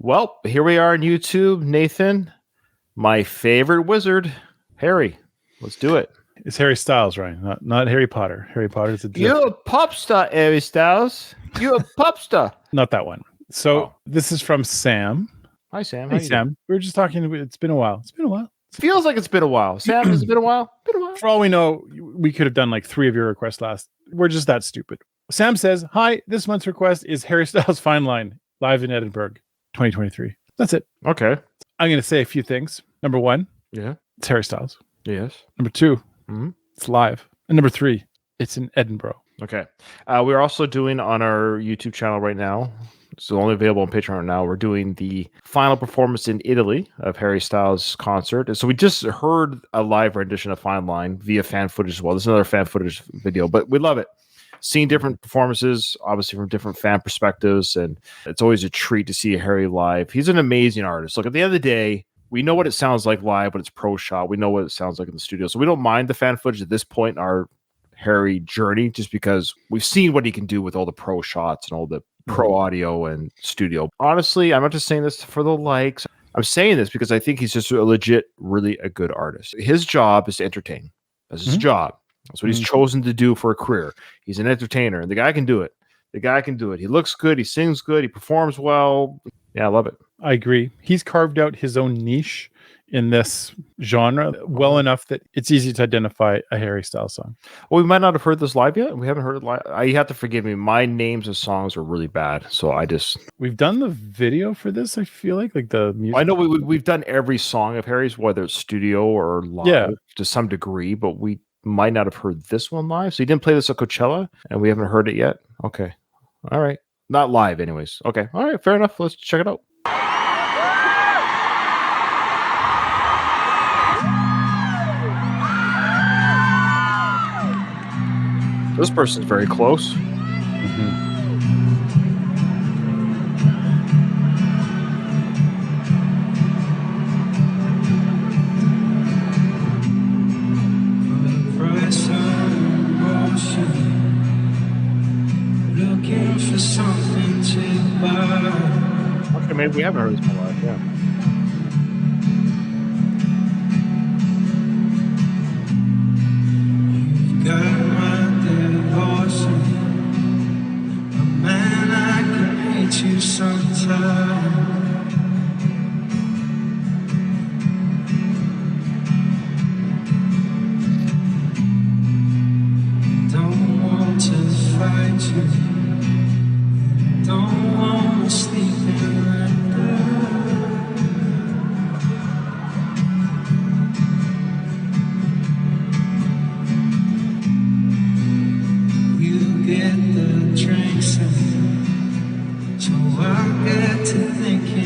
Well, here we are on YouTube. Nathan, my favorite wizard, Harry. Let's do it. It's Harry Styles, right? Not Harry Potter. Harry Potter's a different... You're a pop star, Harry Styles. You're a pop star. Not that one. So This is from Sam. Hi, Sam. Hey, Sam. We were just talking. It's been a while. Feels like it's been a while. Sam, has it been a while? For all we know, we could have done like 3 of your requests last. We're just that stupid. Sam says, hi, this month's request is Harry Styles Fine Line live in Edinburgh, 2023. That's it. Okay. I'm going to say a few things. Number 1, it's Harry Styles. Yes. Number 2, it's live. And number 3, it's in Edinburgh. Okay. We're also doing on our YouTube channel right now. It's only available on Patreon right now. We're doing the final performance in Italy of Harry Styles' concert. And so we just heard a live rendition of Fine Line via fan footage as well. There's another fan footage video, but we love it. Seeing different performances, obviously from different fan perspectives, and it's always a treat to see Harry live. He's an amazing artist. Look, at the end of the day, we know what it sounds like live when it's pro shot. We know what it sounds like in the studio. So we don't mind the fan footage at this point in our Harry journey, just because we've seen what he can do with all the pro shots and all the pro audio and studio. Honestly, I'm not just saying this for the likes. I'm saying this because I think he's just a legit, really a good artist. His job is to entertain. That's his job. That's what he's chosen to do for a career. He's an entertainer, and the guy can do it. He looks good. He sings good. He performs well. Yeah, I love it. I agree. He's carved out his own niche in this genre well enough that it's easy to identify a Harry Styles song. Well, we might not have heard this live yet. We haven't heard it live. You have to forgive me. My names of songs are really bad, so we've done the video for this. I feel like the music. I know we've done every song of Harry's, whether it's studio or live, to some degree, but we might not have heard this one live. So you didn't play this at Coachella, and we haven't heard it yet. Okay, all right, not live, anyways. Okay, all right, fair enough. Let's check it out. This person's very close. Looking for something to buy. Okay, maybe we haven't heard this one live. Yeah. You've got my devotion. A man, I can hate you sometimes. Don't want to fight you. Don't want to sleep in that bed. You get the drinks in, so I get to thinking.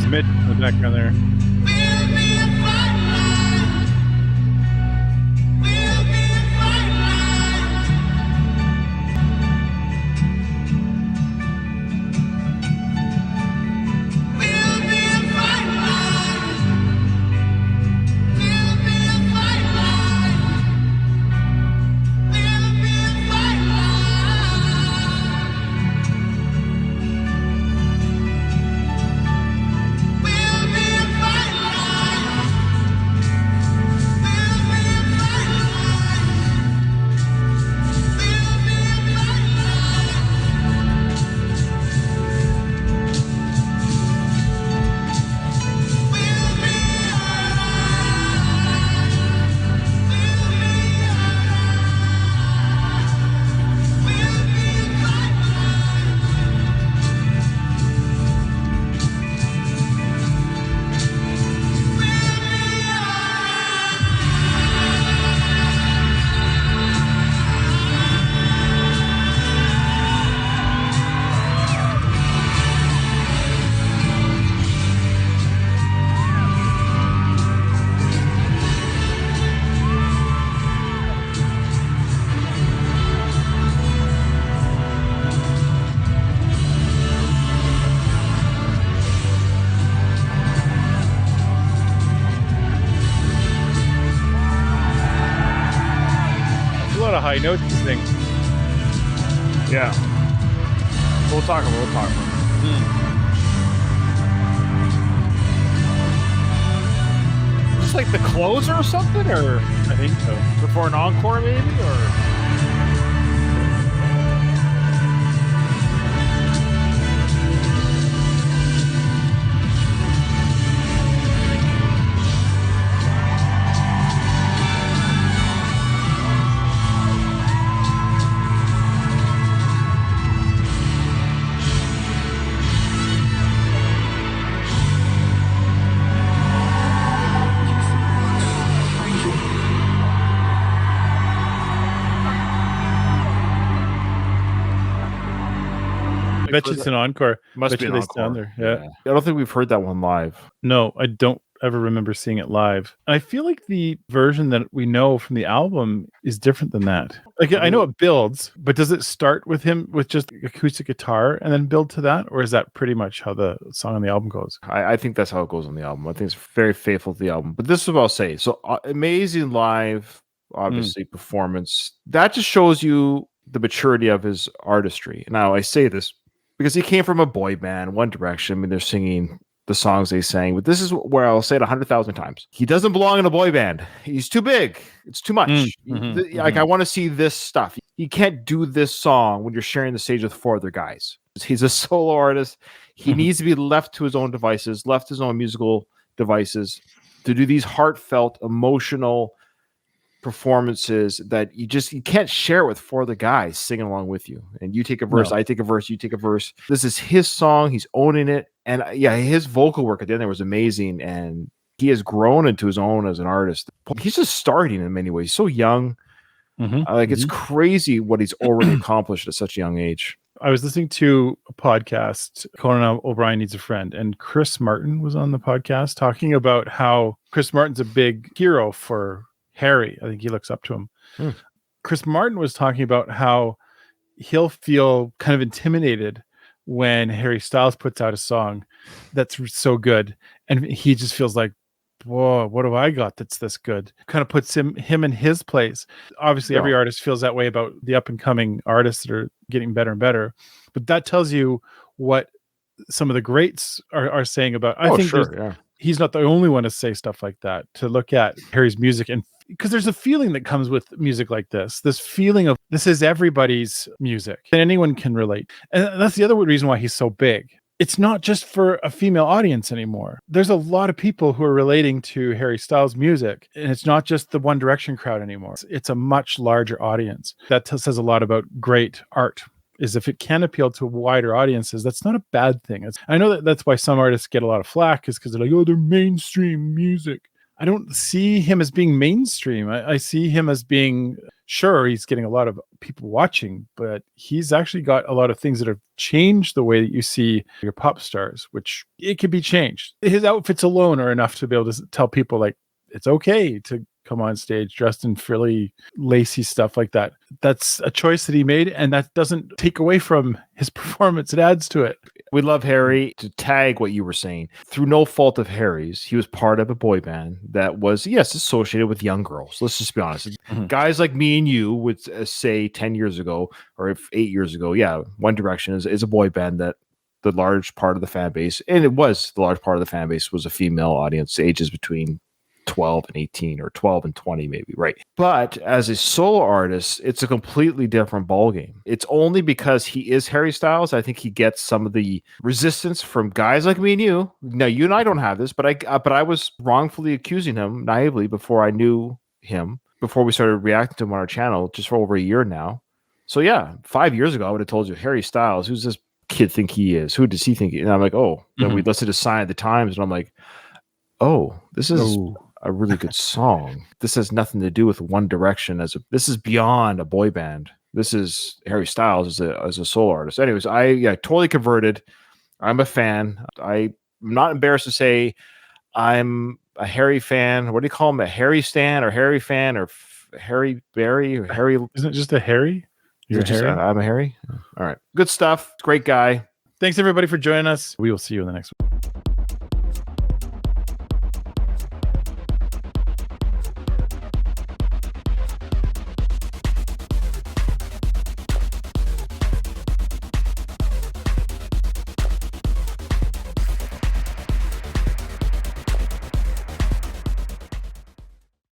Mitch in the background there. A lot of high notes this thing. Yeah. We'll talk about Just like the closer or something, or I think so. before an encore, maybe, or. I bet you it's an encore. Must Bet be you an they sound encore. there. Yeah. I don't think we've heard that one live. No, I don't ever remember seeing it live. And I feel like the version that we know from the album is different than that. Like I know it builds, but does it start with him with just acoustic guitar and then build to that? Or is that pretty much how the song on the album goes? I think that's how it goes on the album. I think it's very faithful to the album. But this is what I'll say. So amazing live, obviously, performance. That just shows you the maturity of his artistry. Now, I say this because he came from a boy band, One Direction. I mean, they're singing the songs they sang, but this is where I'll say it 100,000 times. He doesn't belong in a boy band. He's too big. It's too much. I want to see this stuff. You can't do this song when you're sharing the stage with four other guys. He's a solo artist. He needs to be left to his own devices, left his own musical devices to do these heartfelt, emotional performances that you can't share with four other guys singing along with you. And you take a verse, I take a verse, you take a verse. This is his song. He's owning it. And his vocal work at the end there was amazing. And he has grown into his own as an artist. He's just starting in many ways. He's so young. It's crazy what he's already accomplished at such a young age. I was listening to a podcast, Conan O'Brien Needs a Friend, and Chris Martin was on the podcast talking about how Chris Martin's a big hero for Harry. I think he looks up to him. Chris Martin was talking about how he'll feel kind of intimidated when Harry Styles puts out a song that's so good. And he just feels like, whoa, what have I got that's this good? Kind of puts him in his place. Obviously, every artist feels that way about the up and coming artists that are getting better and better. But that tells you what some of the greats are saying about. I think he's not the only one to say stuff like that, to look at Harry's music. And because there's a feeling that comes with music like this feeling of this is everybody's music and anyone can relate. And that's the other reason why he's so big. It's not just for a female audience anymore. There's a lot of people who are relating to Harry Styles music, and it's not just the One Direction crowd anymore. It's a much larger audience. That says a lot about great art. Is if it can appeal to wider audiences, that's not a bad thing. I know that's why some artists get a lot of flack, is because they're like, oh, they're mainstream music. I don't see him as being mainstream. I see him as being, sure, he's getting a lot of people watching, but he's actually got a lot of things that have changed the way that you see your pop stars, which it can be changed. His outfits alone are enough to be able to tell people like it's okay to come on stage dressed in frilly, lacy stuff like that. That's a choice that he made, and that doesn't take away from his performance. It adds to it. We love Harry. To tag what you were saying, through no fault of Harry's, he was part of a boy band that was, yes, associated with young girls. Let's just be honest. Mhm. Guys like me and you would say 10 years ago, or if 8 years ago, yeah, One Direction is a boy band that the large part of the fan base, and it was the large part of the fan base, was a female audience, ages between 12 and 18 or 12 and 20 maybe, right? But as a solo artist, it's a completely different ballgame. It's only because he is Harry Styles, I think he gets some of the resistance from guys like me and you. Now, you and I don't have this, but I was wrongfully accusing him naively before I knew him, before we started reacting to him on our channel just for over a year now. So yeah, 5 years ago, I would have told you, Harry Styles, who's this kid think he is? Who does he think he is? And I'm like, oh, then we listened to Sign of the Times, and I'm like, oh, this is a really good song. This has nothing to do with One Direction. This is beyond a boy band. This is Harry Styles as a solo artist. Anyways, I totally converted. I'm a fan. I'm not embarrassed to say I'm a Harry fan. What do you call him? A Harry stan or Harry fan or Harry Berry or Harry? Isn't it just a Harry? You're Harry? I'm a Harry. All right. Good stuff. Great guy. Thanks everybody for joining us. We will see you in the next one.